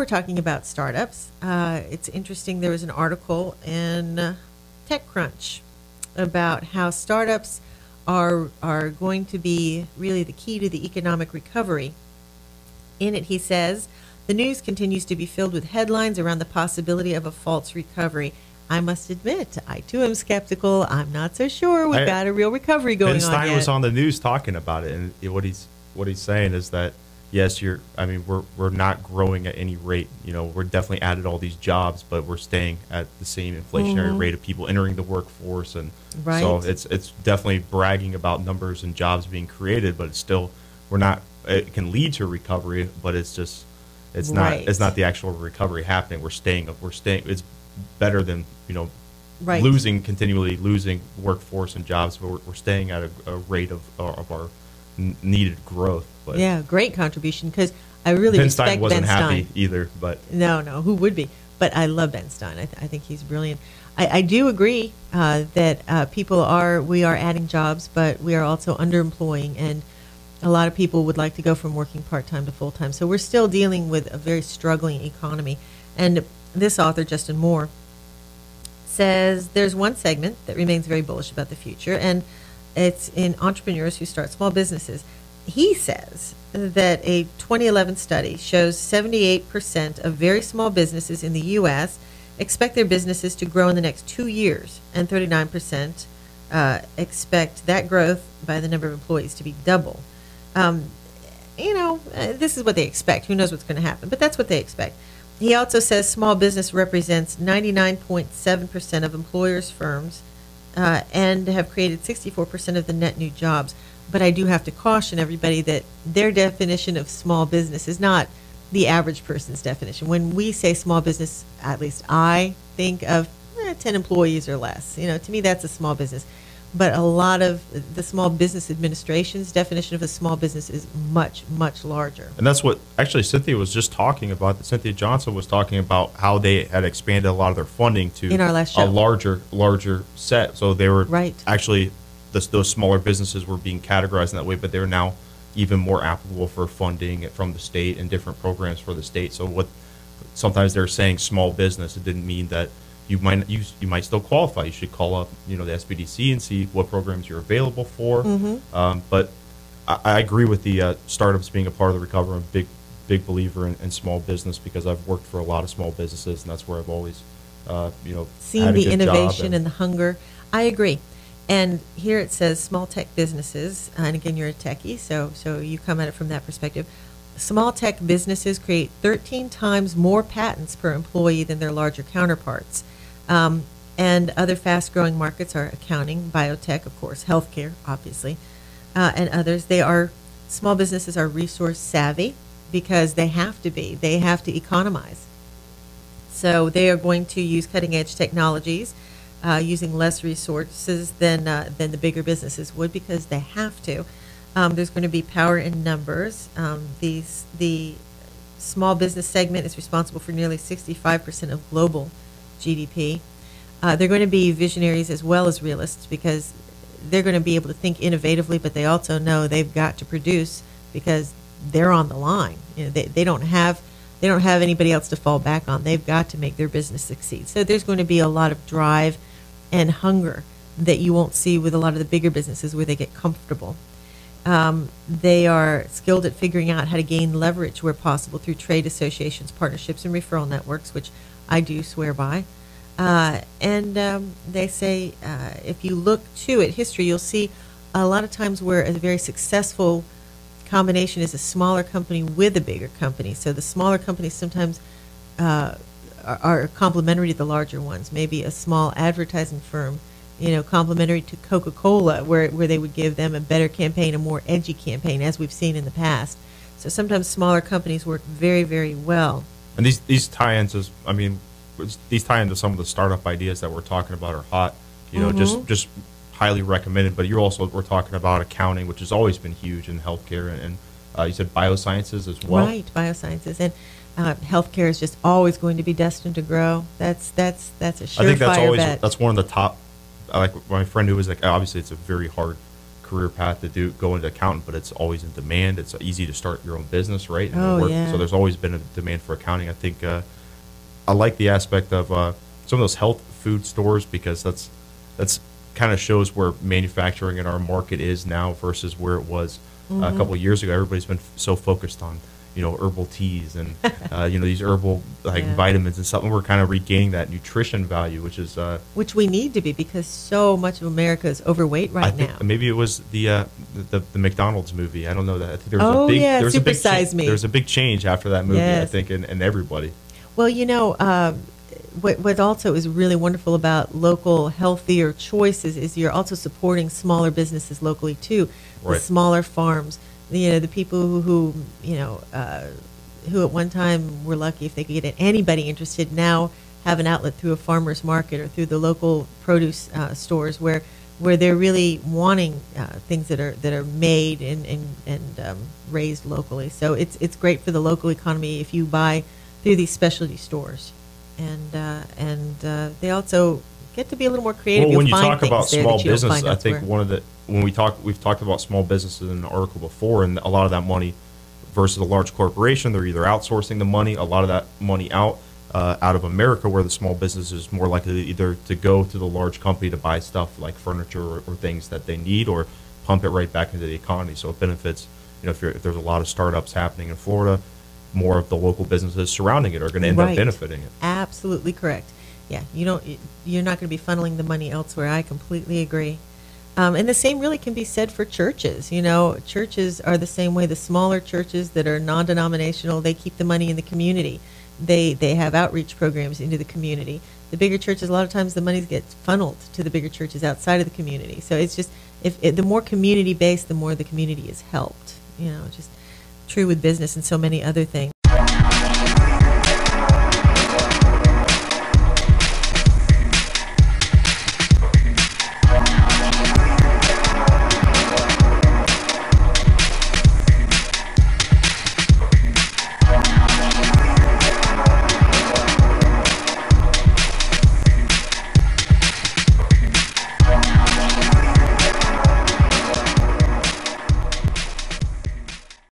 we're talking about startups, it's interesting. There was an article in TechCrunch about how startups are going to be really the key to the economic recovery. In it, he says, the news continues to be filled with headlines around the possibility of a false recovery. I must admit, I too am skeptical. I'm not so sure we've got a real recovery going on yet. Ben Stein was on the news talking about it, and what he's saying is that yes, we're not growing at any rate. We're definitely added all these jobs, but we're staying at the same inflationary rate of people entering the workforce, and so it's definitely bragging about numbers and jobs being created, but it's still we're not. It can lead to recovery, but it's not the actual recovery happening. We're staying. It's better than continually losing workforce and jobs, but we're staying at a rate of our needed growth. But yeah, great contribution, because I really respect Ben Stein. wasn't happy either, but no, who would be? But I love Ben Stein. I think he's brilliant. I do agree that we are adding jobs, but we are also underemploying, and a lot of people would like to go from working part-time to full-time. So we're still dealing with a very struggling economy. And this author, Justin Moore, says there's one segment that remains very bullish about the future, and it's in entrepreneurs who start small businesses. He says that a 2011 study shows 78% of very small businesses in the U.S. expect their businesses to grow in the next 2 years, and 39% expect that growth by the number of employees to be double. This is what they expect. Who knows what's going to happen? But that's what they expect. He also says small business represents 99.7% of employers' firms and have created 64% of the net new jobs. But I do have to caution everybody that their definition of small business is not the average person's definition. When we say small business, at least I think of 10 employees or less. To me, that's a small business. But a lot of the Small Business Administration's definition of a small business is much, much larger. And that's what actually Cynthia was just talking about. Cynthia Johnson was talking about how they had expanded a lot of their funding to in our last show. A larger set. So they were actually, those smaller businesses were being categorized in that way, but they're now even more applicable for funding from the state and different programs for the state. So sometimes they're saying small business, it didn't mean that you might still qualify. You should call up the SBDC and see what programs you're available for. But I agree with the startups being a part of the recovery. I'm a big believer in small business, because I've worked for a lot of small businesses, and that's where I've always seen the innovation and the hunger. I agree. And here it says small tech businesses, and again, you're a techie, so you come at it from that perspective. Small tech businesses create 13 times more patents per employee than their larger counterparts. And other fast-growing markets are accounting, biotech, of course, healthcare, obviously, and others. Small businesses are resource savvy because they have to be. They have to economize. So they are going to use cutting-edge technologies, using less resources than the bigger businesses would, because they have to. There's going to be power in numbers. The small business segment is responsible for nearly 65% of global GDP. They're going to be visionaries as well as realists, because they're going to be able to think innovatively, but they also know they've got to produce, because they're on the line. They don't have anybody else to fall back on. They've got to make their business succeed. So there's going to be a lot of drive and hunger that you won't see with a lot of the bigger businesses where they get comfortable. They are skilled at figuring out how to gain leverage where possible through trade associations, partnerships, and referral networks, which I do swear by. And they say if you look at history, you'll see a lot of times where a very successful combination is a smaller company with a bigger company. So the smaller companies sometimes are complementary to the larger ones. Maybe a small advertising firm, complementary to Coca-Cola, where they would give them a better campaign, a more edgy campaign, as we've seen in the past. So sometimes smaller companies work very, very well. And these tie-ins these tie into some of the startup ideas that we're talking about are hot. Just highly recommended. But we're talking about accounting, which has always been huge in healthcare, and you said biosciences as well. Right, biosciences, and healthcare is just always going to be destined to grow. That's a surefire bet. That's one of the top. Like my friend who was like, obviously it's a very hard career path to go into accountant, but it's always in demand. It's easy to start your own business, right? So there's always been a demand for accounting. I think I like the aspect of some of those health food stores, because that's kind of shows where manufacturing in our market is now versus where it was a couple of years ago. Everybody's been so focused on herbal teas and these herbal vitamins and something. We're kind of regaining that nutrition value, which we need to be, because so much of America is overweight right now. Maybe it was the McDonald's movie. I don't know that. I think there's a big change after that movie. Yes. I think in everybody. Well, what also is really wonderful about local healthier choices is you're also supporting smaller businesses locally too, the smaller farms. The people who at one time were lucky if they could get anybody interested, now have an outlet through a farmer's market or through the local produce stores where they're really wanting things that are made and raised locally. So it's great for the local economy if you buy through these specialty stores, and they also get to be a little more creative. Well, when you talk about small business, I think we've talked about small businesses in the article before, and a lot of that money versus a large corporation, they're either outsourcing the money, a lot of that money out of America, where the small business is more likely either to go to the large company to buy stuff like furniture or things that they need, or pump it right back into the economy. So it benefits, if there's a lot of startups happening in Florida, more of the local businesses surrounding it are going to end up benefiting it. Absolutely correct. Yeah, you're not going to be funneling the money elsewhere. I completely agree. And the same really can be said for churches. Churches are the same way. The smaller churches that are non-denominational, they keep the money in the community. They have outreach programs into the community. The bigger churches, a lot of times the money gets funneled to the bigger churches outside of the community. So it's just, the more community-based, the more the community is helped. Just true with business and so many other things.